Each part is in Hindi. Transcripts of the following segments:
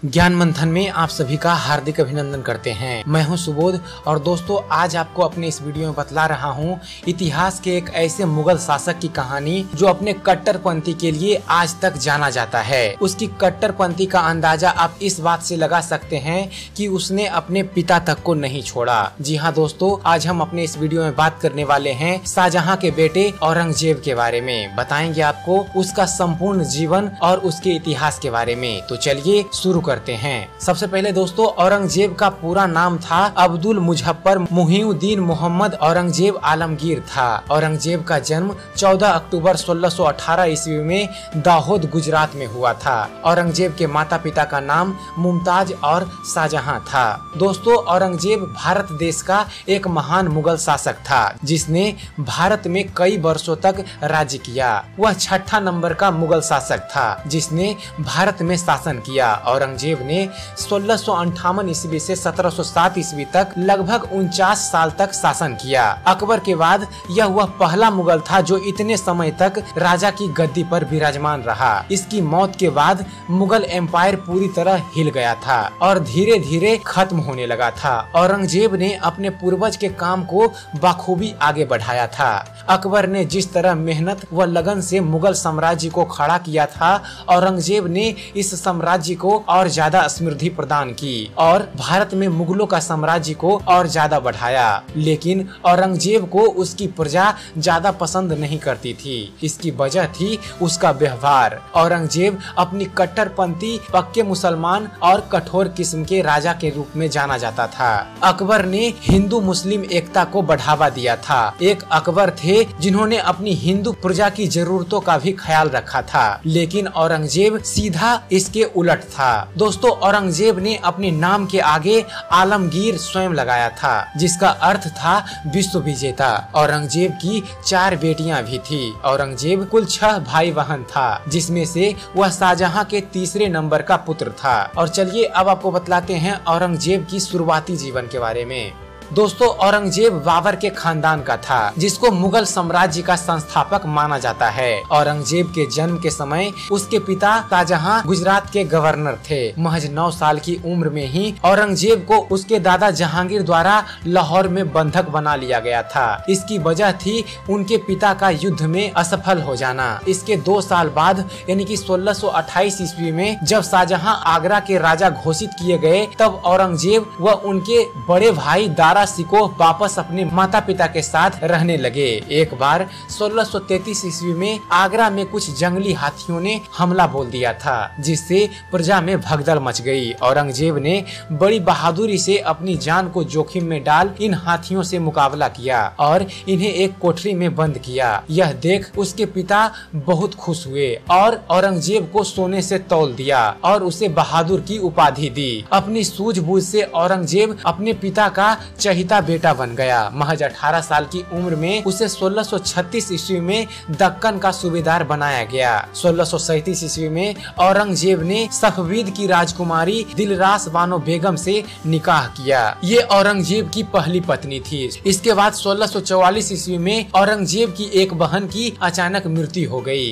ज्ञान मंथन में आप सभी का हार्दिक अभिनंदन करते हैं। मैं हूं सुबोध और दोस्तों आज आपको अपने इस वीडियो में बतला रहा हूं इतिहास के एक ऐसे मुगल शासक की कहानी जो अपने कट्टरपंथी के लिए आज तक जाना जाता है। उसकी कट्टरपंथी का अंदाजा आप इस बात से लगा सकते हैं कि उसने अपने पिता तक को नहीं छोड़ा। जी हाँ दोस्तों, आज हम अपने इस वीडियो में बात करने वाले हैं शाहजहां के बेटे औरंगजेब के बारे में। बताएंगे आपको उसका संपूर्ण जीवन और उसके इतिहास के बारे में। तो चलिए शुरू करते हैं। सबसे पहले दोस्तों, औरंगजेब का पूरा नाम था अब्दुल मुजफ्फर मुहिउद्दीन मोहम्मद औरंगजेब आलमगीर था। औरंगजेब का जन्म 14 अक्टूबर 1618 ईस्वी में दाहोद गुजरात में हुआ था। औरंगजेब के माता पिता का नाम मुमताज और शाहजहां था। दोस्तों, औरंगजेब भारत देश का एक महान मुगल शासक था जिसने भारत में कई वर्षों तक राज्य किया। वह छठा नंबर का मुगल शासक था जिसने भारत में शासन किया। औरंगजेब ने 1658 ईस्वी से 1707 ईस्वी तक लगभग 49 साल तक शासन किया। अकबर के बाद यह वह पहला मुगल था जो इतने समय तक राजा की गद्दी पर विराजमान रहा। इसकी मौत के बाद मुगल एम्पायर पूरी तरह हिल गया था और धीरे धीरे खत्म होने लगा था। औरंगजेब ने अपने पूर्वज के काम को बखूबी आगे बढ़ाया था। अकबर ने जिस तरह मेहनत व लगन से मुगल साम्राज्य को खड़ा किया था, औरंगजेब ने इस साम्राज्य को और ज्यादा समृद्धि प्रदान की और भारत में मुगलों का साम्राज्य को और ज्यादा बढ़ाया। लेकिन औरंगजेब को उसकी प्रजा ज्यादा पसंद नहीं करती थी। इसकी वजह थी उसका व्यवहार। औरंगजेब अपनी कट्टरपंथी, पक्के मुसलमान और कठोर किस्म के राजा के रूप में जाना जाता था। अकबर ने हिंदू मुस्लिम एकता को बढ़ावा दिया था। एक अकबर थे जिन्होंने अपनी हिंदू प्रजा की जरूरतों का भी ख्याल रखा था, लेकिन औरंगजेब सीधा इसके उलट था। दोस्तों, औरंगजेब ने अपने नाम के आगे आलमगीर स्वयं लगाया था जिसका अर्थ था विश्व विजेता। औरंगजेब की 4 बेटियां भी थी। औरंगजेब कुल 6 भाई बहन था जिसमें से वह शाहजहां के तीसरे नंबर का पुत्र था। और चलिए अब आपको बतलाते हैं औरंगजेब की शुरुआती जीवन के बारे में। दोस्तों, औरंगजेब बाबर के खानदान का था जिसको मुगल साम्राज्य का संस्थापक माना जाता है। औरंगजेब के जन्म के समय उसके पिता शाहजहां गुजरात के गवर्नर थे। महज 9 साल की उम्र में ही औरंगजेब को उसके दादा जहांगीर द्वारा लाहौर में बंधक बना लिया गया था। इसकी वजह थी उनके पिता का युद्ध में असफल हो जाना। इसके 2 साल बाद यानी कि 1628 ईस्वी में जब शाहजहां आगरा के राजा घोषित किए गए, तब औरंगजेब व उनके बड़े भाई दारा सिकोह वापस अपने माता पिता के साथ रहने लगे। एक बार 1633 ईस्वी में आगरा में कुछ जंगली हाथियों ने हमला बोल दिया था जिससे प्रजा में भगदड़ मच गई। औरंगजेब ने बड़ी बहादुरी से अपनी जान को जोखिम में डाल इन हाथियों से मुकाबला किया और इन्हें एक कोठरी में बंद किया। यह देख उसके पिता बहुत खुश हुए और औरंगजेब को सोने से तौल दिया और उसे बहादुर की उपाधि दी। अपनी सूझबूझ से औरंगजेब अपने पिता का चहिता बेटा बन गया। महज 18 साल की उम्र में उसे 1636 ईस्वी में दक्कन का सूबेदार बनाया गया। 1637 ईस्वी में औरंगजेब ने सफवीद की राजकुमारी दिलरास बानो बेगम से निकाह किया। ये औरंगजेब की पहली पत्नी थी। इसके बाद 1644 ईस्वी में औरंगजेब की एक बहन की अचानक मृत्यु हो गई।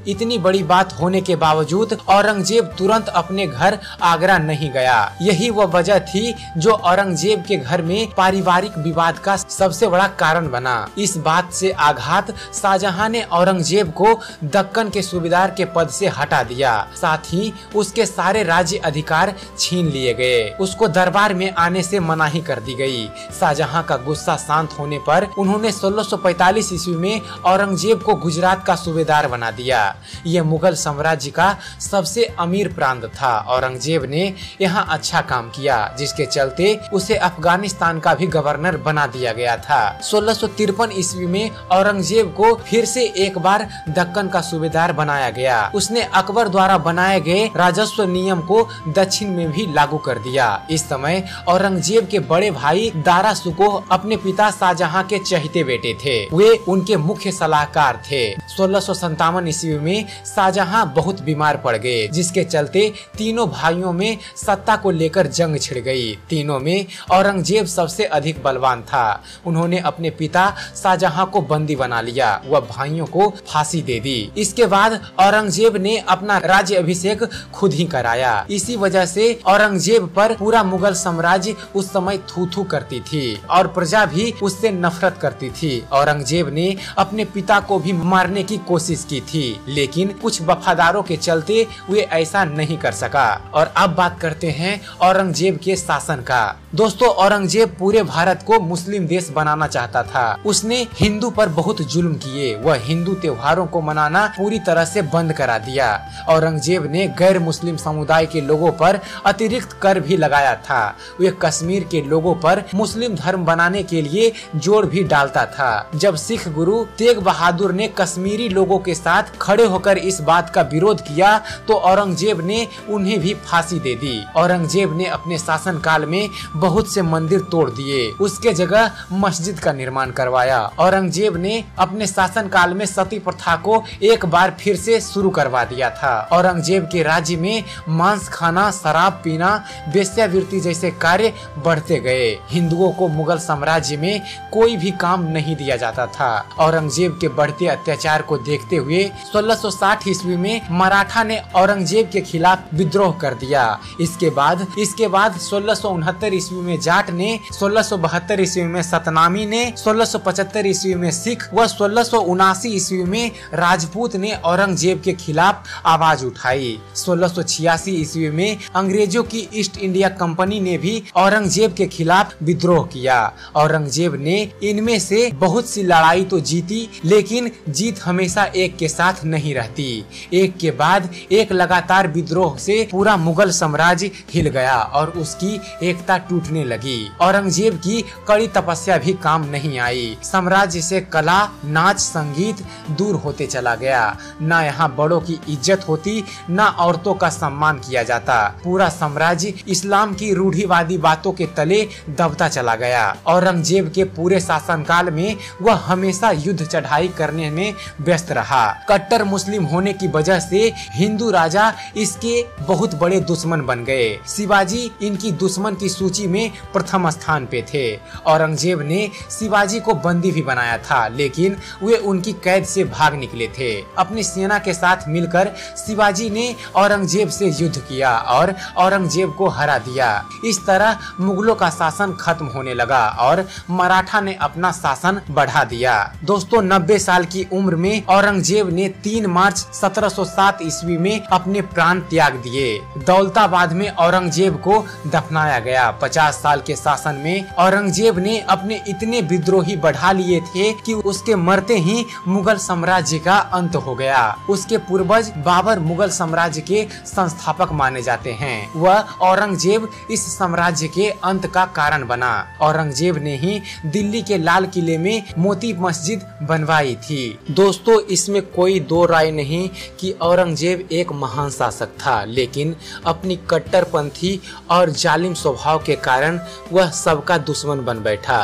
इतनी बड़ी बात होने के बावजूद औरंगजेब तुरंत अपने घर आगरा नहीं गया। यही वह वजह थी जो औरंगजेब के घर में पारिवारिक विवाद का सबसे बड़ा कारण बना। इस बात से आघात शाहजहां ने औरंगजेब को दक्कन के सूबेदार के पद से हटा दिया। साथ ही उसके सारे राज्य अधिकार छीन लिए गए। उसको दरबार में आने से मनाही कर दी गई। शाहजहां का गुस्सा शांत होने पर उन्होंने 1645 ईस्वी में औरंगजेब को गुजरात का सूबेदार बना दिया। यह मुगल साम्राज्य का सबसे अमीर प्रांत था। औरंगजेब ने यहाँ अच्छा काम किया जिसके चलते उसे अफगानिस्तान का भी गवर्नर बना दिया गया था। 1653 ईस्वी में औरंगजेब को फिर से एक बार दक्कन का सूबेदार बनाया गया। उसने अकबर द्वारा बनाए गए राजस्व नियम को दक्षिण में भी लागू कर दिया। इस समय औरंगजेब के बड़े भाई दारा सुकोह अपने पिता शाहजहां के चहेते बेटे थे। वे उनके मुख्य सलाहकार थे। 1657 ईस्वी में शाहजहां बहुत बीमार पड़ गए जिसके चलते तीनों भाइयों में सत्ता को लेकर जंग छिड़ गई। तीनों में औरंगजेब सबसे अधिक बलवान था। उन्होंने अपने पिता शाहजहां को बंदी बना लिया, वह भाइयों को फांसी दे दी। इसके बाद औरंगजेब ने अपना राज्य अभिषेक खुद ही कराया। इसी वजह से औरंगजेब पर पूरा मुगल साम्राज्य उस समय थू थू करती थी और प्रजा भी उससे नफरत करती थी। औरंगजेब ने अपने पिता को भी मारने की कोशिश की थी, लेकिन कुछ वफादारों के चलते वे ऐसा नहीं कर सका। और अब बात करते हैं औरंगजेब के शासन का। दोस्तों, औरंगजेब पूरे भारत को मुस्लिम देश बनाना चाहता था। उसने हिंदू पर बहुत जुल्म किए। वह हिंदू त्योहारों को मनाना पूरी तरह से बंद करा दिया। औरंगजेब ने गैर मुस्लिम समुदाय के लोगों पर अतिरिक्त कर भी लगाया था। वे कश्मीर के लोगों पर मुस्लिम धर्म बनाने के लिए जोर भी डालता था। जब सिख गुरु तेग बहादुर ने कश्मीरी लोगों के साथ खड़े होकर इस बात का विरोध किया तो औरंगजेब ने उन्हें भी फांसी दे दी। औरंगजेब ने अपने शासन काल में बहुत से मंदिर तोड़ दिए, उसके जगह मस्जिद का निर्माण करवाया। औरंगजेब ने अपने शासन काल में सती प्रथा को एक बार फिर से शुरू करवा दिया था। औरंगजेब के राज्य में मांस खाना, शराब पीना, वेश्यावृत्ति जैसे कार्य बढ़ते गए। हिंदुओं को मुगल साम्राज्य में कोई भी काम नहीं दिया जाता था। औरंगजेब के बढ़ते अत्याचार को देखते हुए 1660 ईस्वी में मराठा ने औरंगजेब के खिलाफ विद्रोह कर दिया। इसके बाद 1669 ईस्वी में जाट ने, 1672 ईस्वी में सतनामी ने, 1675 ईस्वी में सिख व 1679 ईस्वी में राजपूत ने औरंगजेब के खिलाफ आवाज उठाई। 1686 ईस्वी में अंग्रेजों की ईस्ट इंडिया कंपनी ने भी औरंगजेब के खिलाफ विद्रोह किया। औरंगजेब ने इनमें से बहुत सी लड़ाई तो जीती, लेकिन जीत हमेशा एक के साथ नहीं रहती। एक के बाद एक लगातार विद्रोह से पूरा मुगल साम्राज्य हिल गया और उसकी एकता टूटने लगी। औरंगजेब की कड़ी तपस्या भी काम नहीं आई। साम्राज्य से कला, नाच, संगीत दूर होते चला गया। न यहाँ बड़ों की इज्जत होती, न औरतों का सम्मान किया जाता। पूरा साम्राज्य इस्लाम की रूढ़िवादी बातों के तले दबता चला गया। औरंगजेब के पूरे शासनकाल में वह हमेशा युद्ध चढ़ाई करने में व्यस्त रहा। कट्टर मुस्लिम होने की वजह से हिंदू राजा इसके बहुत बड़े दुश्मन बन गए। शिवाजी इनकी दुश्मन की सूची में प्रथम स्थान पे थे। औरंगजेब ने शिवाजी को बंदी भी बनाया था, लेकिन वे उनकी कैद से भाग निकले थे। अपनी सेना के साथ मिलकर शिवाजी ने औरंगजेब से युद्ध किया और औरंगजेब को हरा दिया। इस तरह मुगलों का शासन खत्म होने लगा और मराठा ने अपना शासन बढ़ा दिया। दोस्तों, 90 साल की उम्र में औरंगजेब ने 3 मार्च 1707 ईस्वी में अपने प्राण त्याग दिए। दौलताबाद में औरंगजेब को दफनाया गया। 50 साल के शासन में औरंगजेब ने अपने इतने विद्रोही बढ़ा लिए थे कि उसके मरते ही मुगल साम्राज्य का अंत हो गया। उसके पूर्वज बाबर मुगल साम्राज्य के संस्थापक माने जाते हैं। वह औरंगजेब इस साम्राज्य के अंत का कारण बना। औरंगजेब ने ही दिल्ली के लाल किले में मोती मस्जिद बनवाई थी। दोस्तों, इसमें कोई दो राय नहीं कि औरंगजेब एक महान शासक था, लेकिन अपनी कट्टरपंथी और जालिम स्वभाव के कारण वह सबका दुश्मन बन बैठा।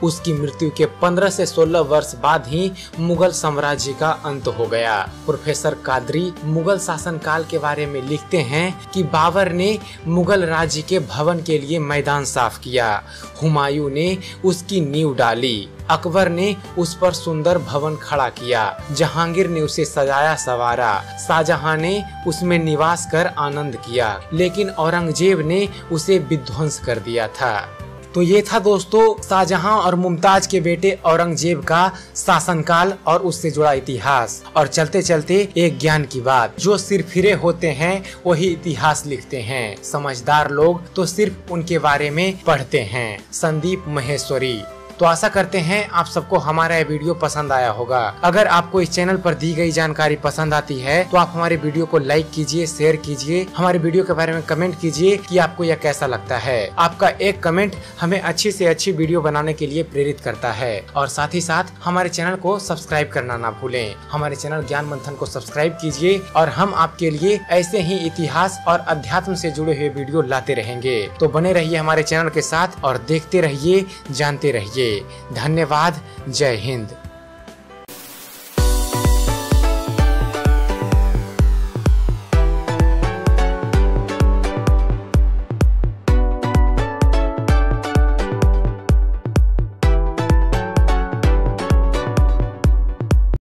उसकी मृत्यु के 15 से 16 वर्ष बाद ही मुगल साम्राज्य का अंत हो गया। प्रोफेसर कादरी मुगल शासनकाल के बारे में लिखते हैं कि बाबर ने मुगल राज्य के भवन के लिए मैदान साफ किया, हुमायूं ने उसकी नींव डाली, अकबर ने उस पर सुंदर भवन खड़ा किया, जहांगीर ने उसे सजाया संवारा, शाहजहां ने उसमें निवास कर आनंद किया, लेकिन औरंगजेब ने उसे विध्वंस कर दिया था। तो ये था दोस्तों शाहजहां और मुमताज के बेटे औरंगजेब का शासनकाल और उससे जुड़ा इतिहास। और चलते चलते एक ज्ञान की बात, जो सिरफिरे होते हैं वही इतिहास लिखते हैं, समझदार लोग तो सिर्फ उनके बारे में पढ़ते हैं। संदीप महेश्वरी। तो आशा करते हैं आप सबको हमारा ये वीडियो पसंद आया होगा। अगर आपको इस चैनल पर दी गई जानकारी पसंद आती है तो आप हमारे वीडियो को लाइक कीजिए, शेयर कीजिए, हमारे वीडियो के बारे में कमेंट कीजिए कि आपको यह कैसा लगता है। आपका एक कमेंट हमें अच्छी से अच्छी वीडियो बनाने के लिए प्रेरित करता है। और साथ ही साथ हमारे चैनल को सब्सक्राइब करना ना भूलें। हमारे चैनल ज्ञान मंथन को सब्सक्राइब कीजिए और हम आपके लिए ऐसे ही इतिहास और अध्यात्म से जुड़े हुए वीडियो लाते रहेंगे। तो बने रहिए हमारे चैनल के साथ और देखते रहिए, जानते रहिए। धन्यवाद। जय हिंद।